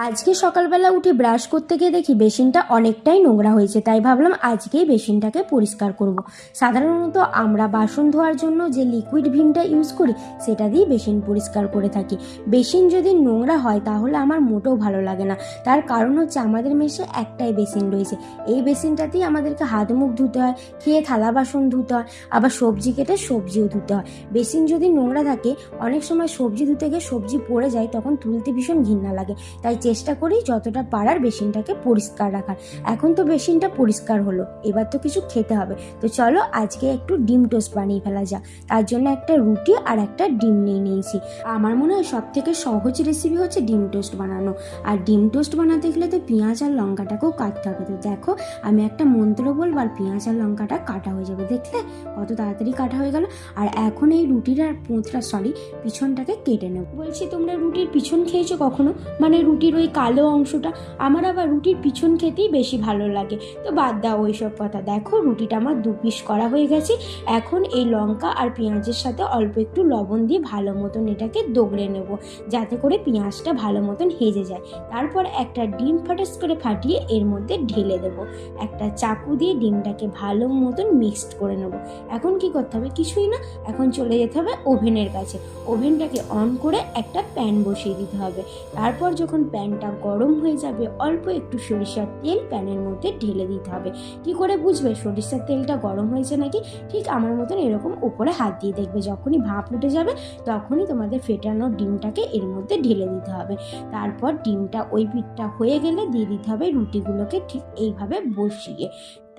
আজকে সকালবেলা উঠে ব্রাশ করতে গিয়ে দেখি বেসিনটা অনেকটাই নোংরা হয়েছে, তাই ভাবলাম আজকেই বেসিনটাকে পরিষ্কার করব। সাধারণত আমরা বাসন ধোয়ার জন্য যে লিকুইড ভিমটা ইউজ করি সেটা দিয়েই বেসিন পরিষ্কার করে থাকি। বেসিন যদি নোংরা হয় তাহলে আমার মোটেও ভালো লাগে না। তার কারণ হচ্ছে আমাদের মেসে একটাই বেসিন রয়েছে, এই বেসিনটাতেই আমাদেরকে হাত মুখ ধুতে হয়, খেয়ে থালা বাসন ধুতে হয়, আবার সবজি কেটে সবজিও ধুতে হয়। বেসিন যদি নোংরা থাকে অনেক সময় সবজি ধুতে গিয়ে সবজি পড়ে যায়, তখন তুলতে ভীষণ ঘৃণা লাগে। তাই চেষ্টা করি যতটা পারার বেসিনটাকে পরিষ্কার রাখার। এখন তো বেসিনটা পরিষ্কার হলো, এবার তো কিছু খেতে হবে। তো চলো আজকে একটু ডিম টোস্ট বানিয়ে ফেলা যাক। তার জন্য একটা রুটি আর একটা ডিম নিয়ে নিয়েছি। আমার মনে হয় সব থেকে সহজ রেসিপি হচ্ছে ডিম টোস্ট বানানো। আর ডিম টোস্ট বানাতে গেলে তো পেঁয়াজ আর লঙ্কাটাকেও কাটতে হবে। তো দেখো আমি একটা মন্ত্র বলবো আর পেঁয়াজ আর লঙ্কাটা কাটা হয়ে যাবে। দেখলে কত তাড়াতাড়ি কাটা হয়ে গেল। আর এখন এই রুটির আর পিছনটাকে কেটে নেব। বলছি তোমরা রুটির পিছন খেয়েছো কখনো? মানে রুটির ওই কালো অংশটা? আমার আবার রুটির পিছন খেতেই বেশি ভালো লাগে। তো বাদ দাও ওইসব কথা। দেখো রুটিটা আমার 2 পিস করা হয়ে গেছে। এখন এই লঙ্কা আর পেঁয়াজের সাথে অল্প একটু লবণ দিয়ে ভালো মতন এটাকে দগড়ে নেব, যাতে করে পেঁয়াজটা ভালো মতন হেজে যায়। তারপর একটা ডিম ফাটাস করে ফাটিয়ে এর মধ্যে ঢেলে দেব। একটা চাকু দিয়ে ডিমটাকে ভালো মতন মিক্সড করে নেব। এখন কি করতে হবে? কিছুই না, এখন চলে যেতে হবে ওভেনের কাছে। ওভেনটাকে অন করে একটা প্যান বসিয়ে দিতে হবে। তারপর যখন প্যানটা গরম হয়ে যাবে অল্প একটু সরিষার তেল প্যানের মধ্যে ঢেলে দিতে হবে। কি করে বুঝবে সরিষার তেলটা গরম হয়েছে নাকি? ঠিক আমার মতন এরকম উপরে হাত দিয়ে দেখবে, যখনই ভাপ উঠে যাবে তখনই তোমাদের ফেটানো ডিমটাকে এর মধ্যে ঢেলে দিতে হবে। তারপর ডিমটা ওই পিঠটা হয়ে গেলে দিয়ে দিতে হবে রুটিগুলোকে ঠিক এইভাবে বসিয়ে।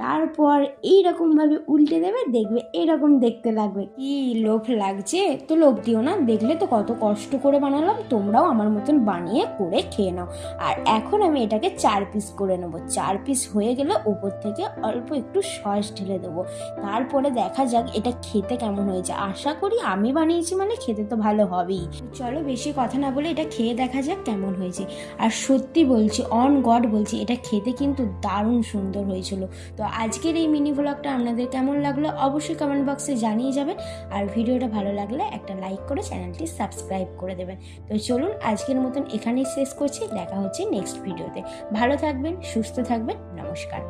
তারপর এইরকমভাবে উল্টে দেবে, দেখবে এরকম দেখতে লাগবে। কি লোভ লাগছে? তো লোভ দিও না, দেখলে তো কত কষ্ট করে বানালাম। তোমরাও আমার মতন বানিয়ে করে খেয়ে নাও। আর এখন আমি এটাকে 4 পিস করে নেবো। 4 পিস হয়ে গেলে ওপর থেকে অল্প একটু সস ঢেলে দেবো। তারপরে দেখা যাক এটা খেতে কেমন হয়েছে। আশা করি আমি বানিয়েছি মানে খেতে তো ভালো হবেই। চলো বেশি কথা না বলে এটা খেয়ে দেখা যাক কেমন হয়েছে। আর সত্যি বলছি, অন গড বলছি, এটা খেতে কিন্তু দারুণ সুন্দর হয়েছিল। তো আজকের এই মিনি ব্লগটা আপনাদের কেমন লাগলো অবশ্যই কমেন্ট বক্সে জানিয়ে যাবেন। আর ভিডিওটা ভালো লাগলে একটা লাইক করে চ্যানেলটি সাবস্ক্রাইব করে দেবেন। তো চলুন আজকের মতন এখানেই শেষ করছি। দেখা হচ্ছে নেক্সট ভিডিওতে। ভালো থাকবেন, সুস্থ থাকবেন, নমস্কার।